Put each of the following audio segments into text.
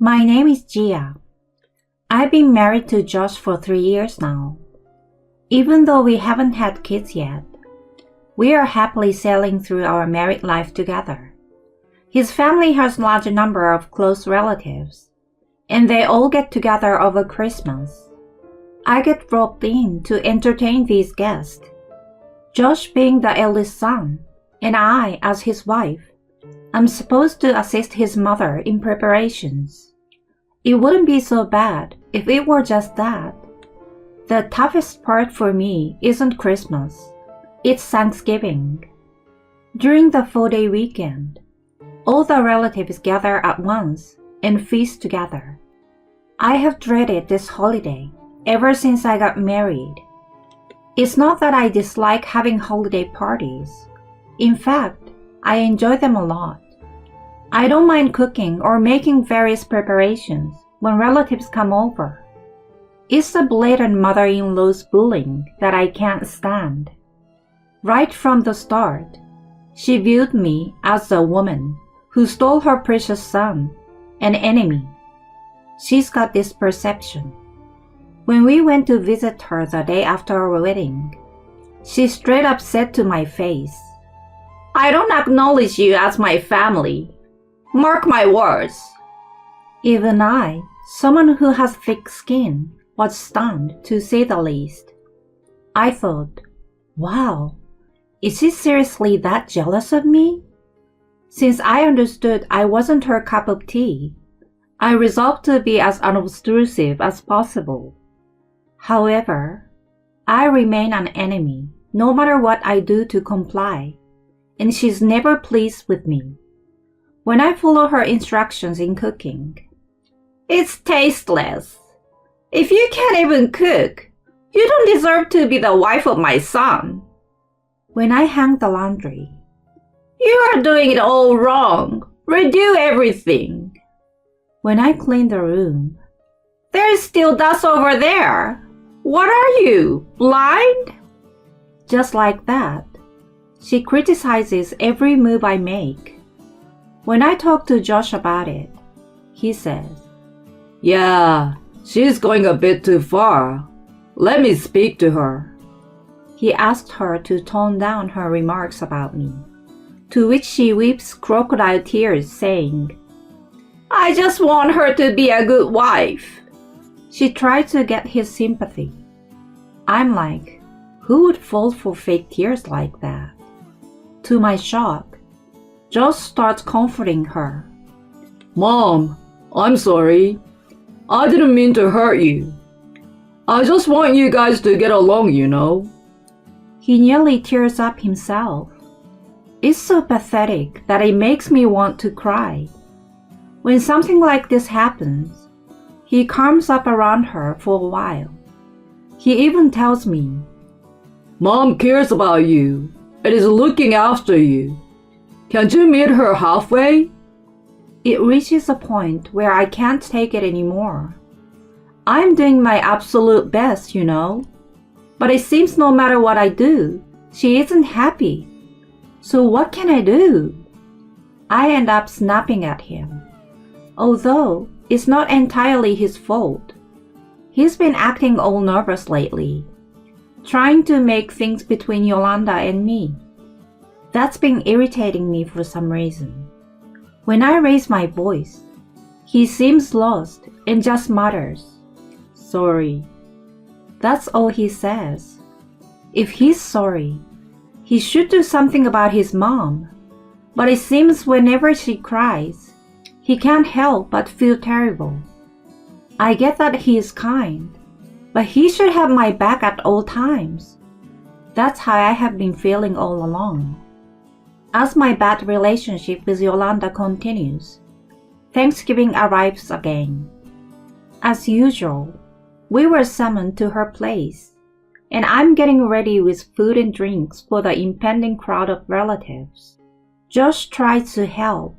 My name is Gia. I've been married to Josh for 3 years now. Even though we haven't had kids yet, we are happily sailing through our married life together. His family has a large number of close relatives, and they all get together over Christmas. I get roped in to entertain these guests. Josh being the eldest son, and I, as his wife, I'm supposed to assist his mother in preparations. It wouldn't be so bad if it were just that. The toughest part for me isn't Christmas, it's Thanksgiving. During the 4-day weekend, all the relatives gather at once and feast together. I have dreaded this holiday ever since I got married. It's not that I dislike having holiday parties. In fact, I enjoy them a lot. I don't mind cooking or making various preparations when relatives come over. It's the blatant mother-in-law's bullying that I can't stand. Right from the start, she viewed me as a woman who stole her precious son, an enemy. She's got this perception. When we went to visit her the day after our wedding, she straight up said to my face, "I don't acknowledge you as my family. Mark my words." Even I, someone who has thick skin, was stunned to say the least. I thought, wow, is she seriously that jealous of me? Since I understood I wasn't her cup of tea, I resolved to be as unobtrusive as possible. However, I remain an enemy no matter what I do to comply, and she's never pleased with me. When I follow her instructions in cooking, "It's tasteless. If you can't even cook, you don't deserve to be the wife of my son." When I hang the laundry, "You are doing it all wrong. Redo everything." When I clean the room, "There's still dust over there. What are you, blind?" Just like that, she criticizes every move I make. When I talk to Josh about it, he says, "Yeah, she's going a bit too far. Let me speak to her." He asked her to tone down her remarks about me, to which she weeps crocodile tears, saying, "I just want her to be a good wife." She tried to get his sympathy. I'm like, who would fall for fake tears like that? To my shock, Josh starts comforting her. "Mom, I'm sorry. I didn't mean to hurt you. I just want you guys to get along, you know." He nearly tears up himself. It's so pathetic that it makes me want to cry. When something like this happens, he calms up around her for a while. He even tells me, "Mom cares about you and is looking after you. Can't you meet her halfway?" It reaches a point where I can't take it anymore. I'm doing my absolute best, you know, but it seems no matter what I do, she isn't happy. So what can I do? I end up snapping at him, although it's not entirely his fault. He's been acting all nervous lately, trying to make things between Yolanda and me. That's been irritating me for some reason. When I raise my voice, he seems lost and just mutters, "Sorry." That's all he says. If he's sorry, he should do something about his mom. But it seems whenever she cries, he can't help but feel terrible. I get that he is kind, but he should have my back at all times. That's how I have been feeling all along. As my bad relationship with Yolanda continues, Thanksgiving arrives again. As usual, we were summoned to her place, and I'm getting ready with food and drinks for the impending crowd of relatives. Josh tries to help,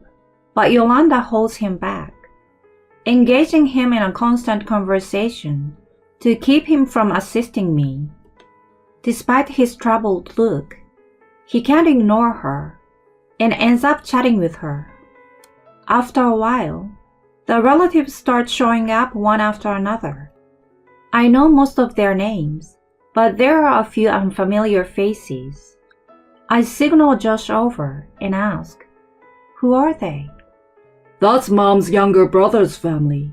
but Yolanda holds him back, engaging him in a constant conversation to keep him from assisting me. Despite his troubled look, he can't ignore her and ends up chatting with her. After a while, The relatives start showing up one after another. I know most of their names, but there are a few unfamiliar faces. I signal Josh over and ask, "Who are they?" That's Mom's younger brother's family.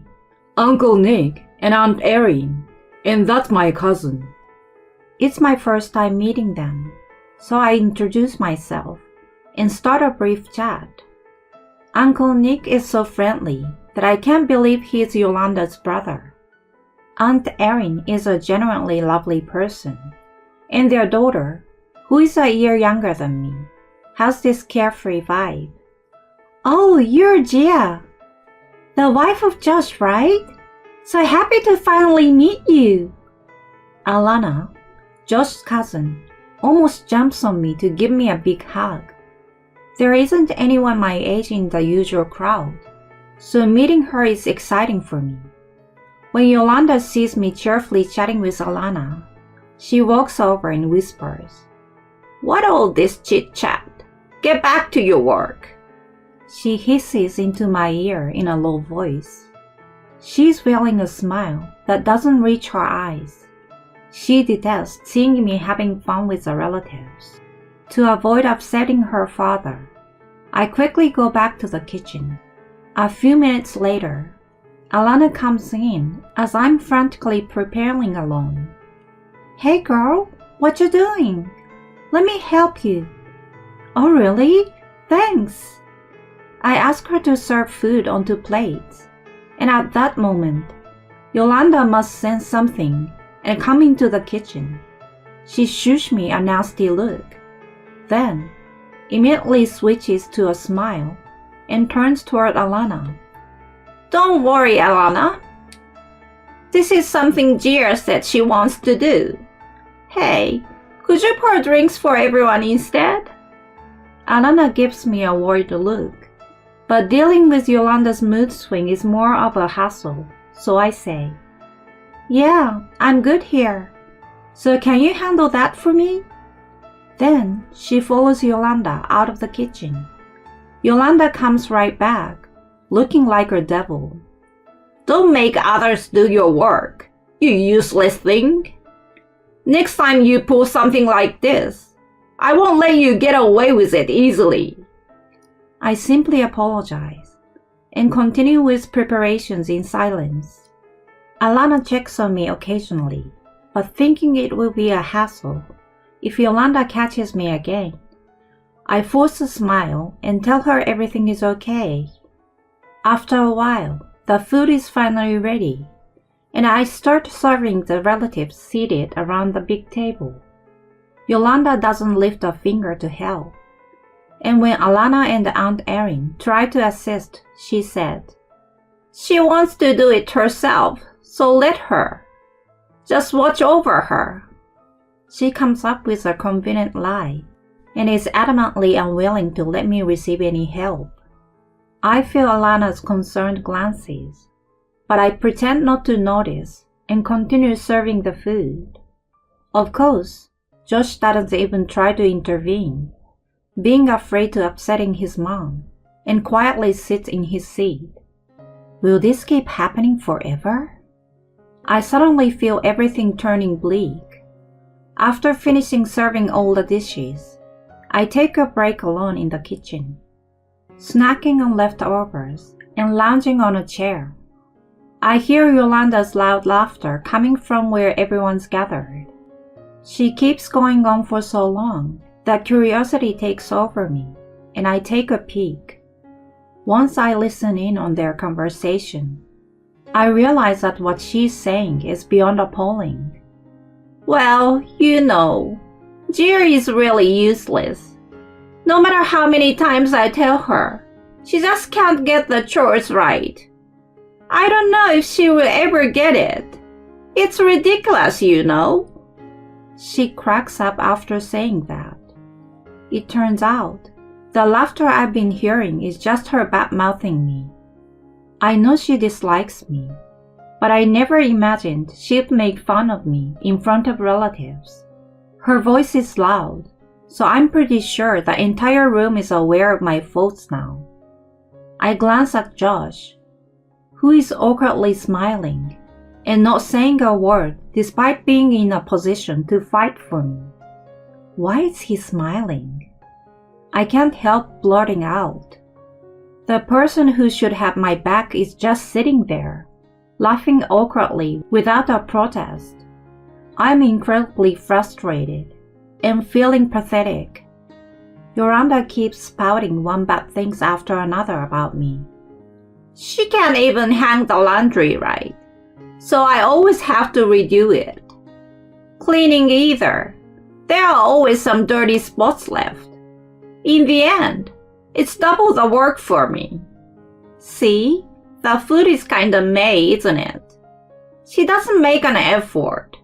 Uncle Nick and Aunt Erin, and that's my cousin. It's my first time meeting them, so I introduce myself and start a brief chat. Uncle Nick is so friendly that I can't believe he's Yolanda's brother. Aunt Erin is a genuinely lovely person, and their daughter, who is a year younger than me, has this carefree vibe. "Oh, you're Gia, the wife of Josh, right? So happy to finally meet you." Alana, Josh's cousin, almost jumps on me to give me a big hug. There isn't anyone my age in the usual crowd, so meeting her is exciting for me. When Yolanda sees me cheerfully chatting with Alana, she walks over and whispers, "What all this chit-chat? Get back to your work." She hisses into my ear in a low voice. She's wearing a smile that doesn't reach her eyes. She detests seeing me having fun with the relatives. To avoid upsetting her father, I quickly go back to the kitchen. A few minutes later, Alana comes in as I'm frantically preparing alone. "Hey girl, what you doing? Let me help you." "Oh really? Thanks." I ask her to serve food onto plates, and at that moment, Yolanda must sense something and come into the kitchen. She shoots me a nasty look, then immediately switches to a smile and turns toward Alana. "Don't worry, Alana. This is something Gia said she wants to do. Hey, could you pour drinks for everyone instead?" Alana gives me a worried look, but dealing with Yolanda's mood swing is more of a hassle, so I say, "Yeah, I'm good here. So can you handle that for me?" Then she follows Yolanda out of the kitchen. Yolanda comes right back, looking like a devil. "Don't make others do your work, you useless thing. Next time you pull something like this, I won't let you get away with it easily." I simply apologize and continue with preparations in silence. Alana checks on me occasionally, but thinking it will be a hassle if Yolanda catches me again, I force a smile and tell her everything is okay. After a while, the food is finally ready, and I start serving the relatives seated around the big table. Yolanda doesn't lift a finger to help, and when Alana and Aunt Erin try to assist, she said, "She wants to do it herself, so let her. Just watch over her." She comes up with a convenient lie and is adamantly unwilling to let me receive any help. I feel Alana's concerned glances, but I pretend not to notice and continue serving the food. Of course, Josh doesn't even try to intervene, being afraid to upsetting his mom, and quietly sits in his seat. Will this keep happening forever? I suddenly feel everything turning bleak. After finishing serving all the dishes, I take a break alone in the kitchen, snacking on leftovers and lounging on a chair. I hear Yolanda's loud laughter coming from where everyone's gathered. She keeps going on for so long that curiosity takes over me, and I take a peek. Once I listen in on their conversation, I realize that what she's saying is beyond appalling. "Well, you know, Gia is really useless. No matter how many times I tell her, she just can't get the chores right. I don't know if she will ever get it. It's ridiculous, you know." She cracks up after saying that. It turns out, the laughter I've been hearing is just her bad-mouthing me. I know she dislikes me, but I never imagined she'd make fun of me in front of relatives. Her voice is loud, so I'm pretty sure the entire room is aware of my faults now. I glance at Josh. who is awkwardly smiling and not saying a word despite being in a position to fight for me. Why is he smiling? I can't help blurting out. The person who should have my back is just sitting there, laughing awkwardly without a protest. I'm incredibly frustrated and feeling pathetic. Yolanda keeps spouting one bad thing after another about me. She can't even hang the laundry right, so I always have to redo it. Cleaning either. There are always some dirty spots left. In the end, it's double the work for me. See, the food is kinda meh, isn't it? She doesn't make an effort.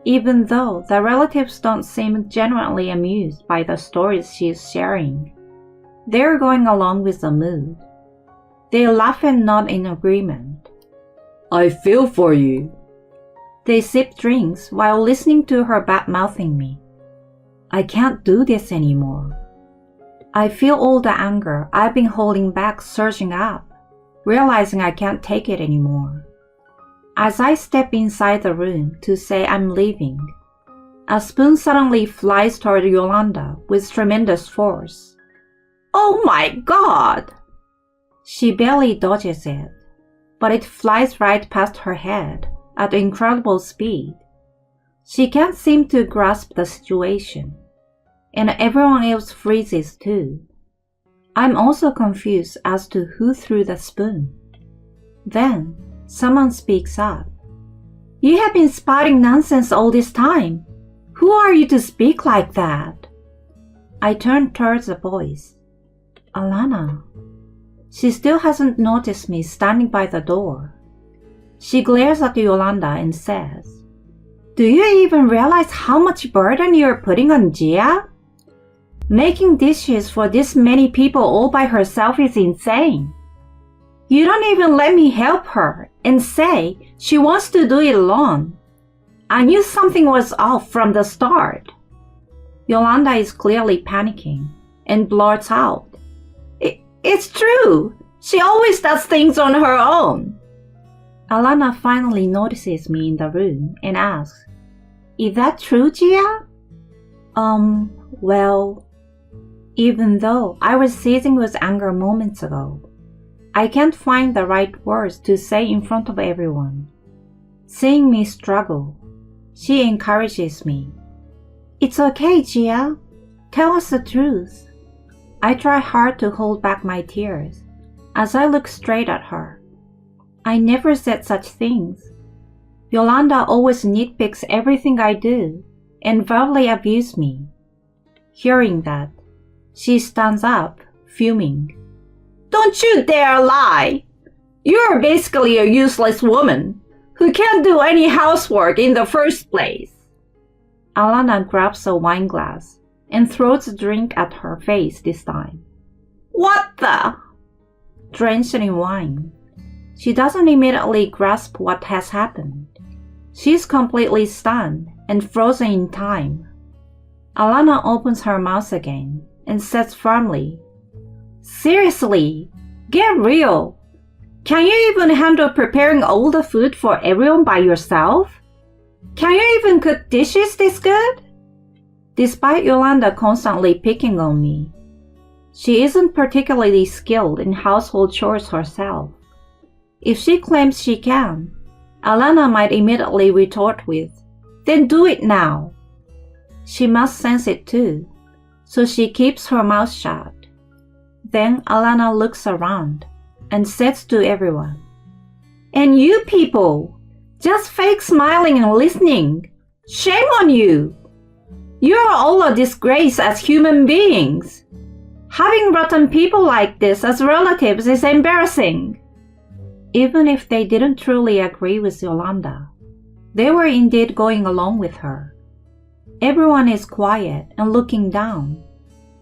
Even though the relatives don't seem genuinely amused by the stories she's sharing, they're going along with the mood. They laugh and nod in agreement. I feel for you. They sip drinks while listening to her bad-mouthing me. I can't do this anymore. I feel all the anger I've been holding back surging up, realizing I can't take it anymore. As I step inside the room to say I'm leaving, a spoon suddenly flies toward Yolanda with tremendous force. Oh my God! She barely dodges it, but it flies right past her head at incredible speed. She can't seem to grasp the situation, and everyone else freezes too. I'm also confused as to who threw the spoon. Then, someone speaks up. You have been spouting nonsense all this time. Who are you to speak like that? I turn towards the boys. Alana. She still hasn't noticed me standing by the door. She glares at Yolanda and says, Do you even realize how much burden you're putting on Gia? Making dishes for this many people all by herself is insane. You don't even let me help her and say she wants to do it alone. I knew something was off from the start. Yolanda is clearly panicking and blurts out, It's true. She always does things on her own. Alana finally notices me in the room and asks, Is that true, Gia? Well, even though I was seething with anger moments ago, I can't find the right words to say in front of everyone. Seeing me struggle, she encourages me. It's okay, Gia. Tell us the truth. I try hard to hold back my tears as I look straight at her. I never said such things. Yolanda always nitpicks everything I do and verbally abuses me. Hearing that, she stands up, fuming. Don't you dare lie! You're basically a useless woman who can't do any housework in the first place. Alana grabs a wine glass and throws a drink at her face this time. What the? Drenched in wine, she doesn't immediately grasp what has happened. She's completely stunned and frozen in time. Alana opens her mouth again and says firmly, Seriously, get real. Can you even handle preparing all the food for everyone by yourself? Can you even cook dishes this good? Despite Yolanda constantly picking on me, she isn't particularly skilled in household chores herself. If she claims she can, Alana might immediately retort with, Then do it now. She must sense it too, so she keeps her mouth shut. Then Alana looks around and says to everyone, And you people, just fake smiling and listening. Shame on you. You are all a disgrace as human beings. Having rotten people like this as relatives is embarrassing. Even if they didn't truly agree with Yolanda, they were indeed going along with her. Everyone is quiet and looking down,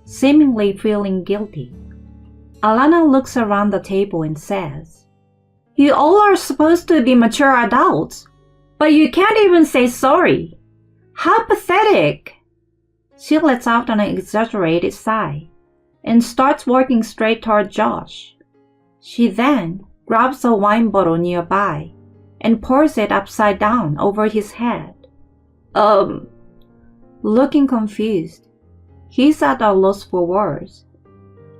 seemingly feeling guilty. Alana looks around the table and says, You all are supposed to be mature adults, but you can't even say sorry. How pathetic! She lets out an exaggerated sigh and starts walking straight toward Josh. She then grabs a wine bottle nearby and pours it upside down over his head. Looking confused, he's at a loss for words.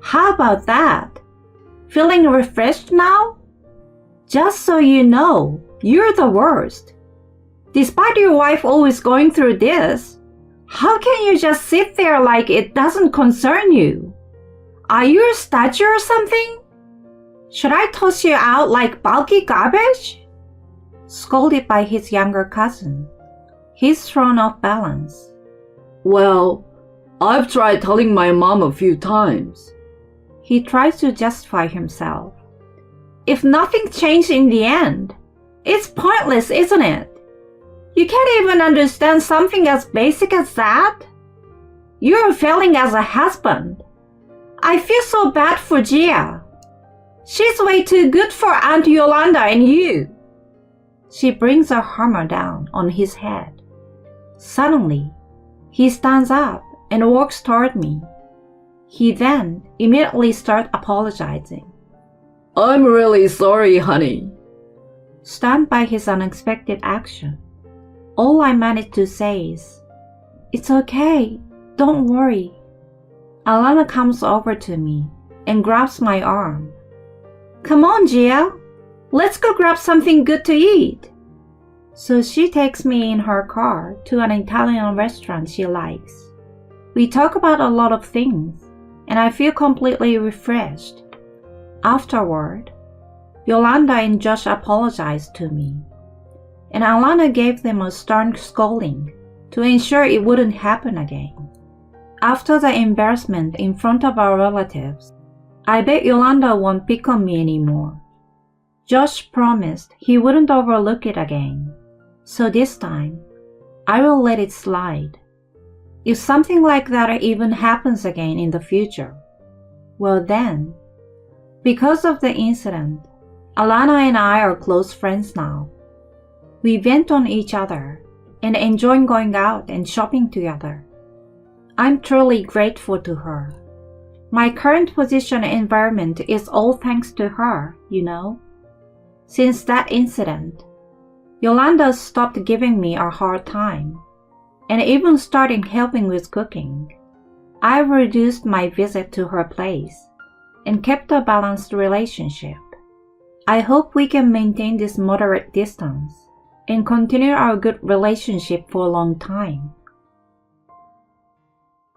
How about that? Feeling refreshed now? Just so you know, you're the worst. Despite your wife always going through this, how can you just sit there like it doesn't concern you? Are you a statue or something? Should I toss you out like bulky garbage? Scolded by his younger cousin, he's thrown off balance. Well, I've tried telling my mom a few times. He tries to justify himself. If nothing changed in the end, it's pointless, isn't it? You can't even understand something as basic as that? You're failing as a husband. I feel so bad for Gia. She's way too good for Aunt Yolanda and you. She brings a hammer down on his head. Suddenly, he stands up and walks toward me. He then immediately starts apologizing. I'm really sorry, honey. Stunned by his unexpected action, all I managed to say is, It's okay, don't worry. Alana comes over to me and grabs my arm. Come on, Gia, let's go grab something good to eat. So she takes me in her car to an Italian restaurant she likes. We talk about a lot of things, and I feel completely refreshed. Afterward, Yolanda and Josh apologized to me, and Alana gave them a stern scolding to ensure it wouldn't happen again. After the embarrassment in front of our relatives, I bet Yolanda won't pick on me anymore. Josh promised he wouldn't overlook it again, so this time, I will let it slide. If something like that even happens again in the future, well then, because of the incident, Alana and I are close friends now. We vent on each other and enjoy going out and shopping together. I'm truly grateful to her. My current position and environment is all thanks to her, you know. Since that incident, Yolanda stopped giving me a hard time and even started helping with cooking. I've reduced my visit to her place and kept a balanced relationship. I hope we can maintain this moderate distance and continue our good relationship for a long time.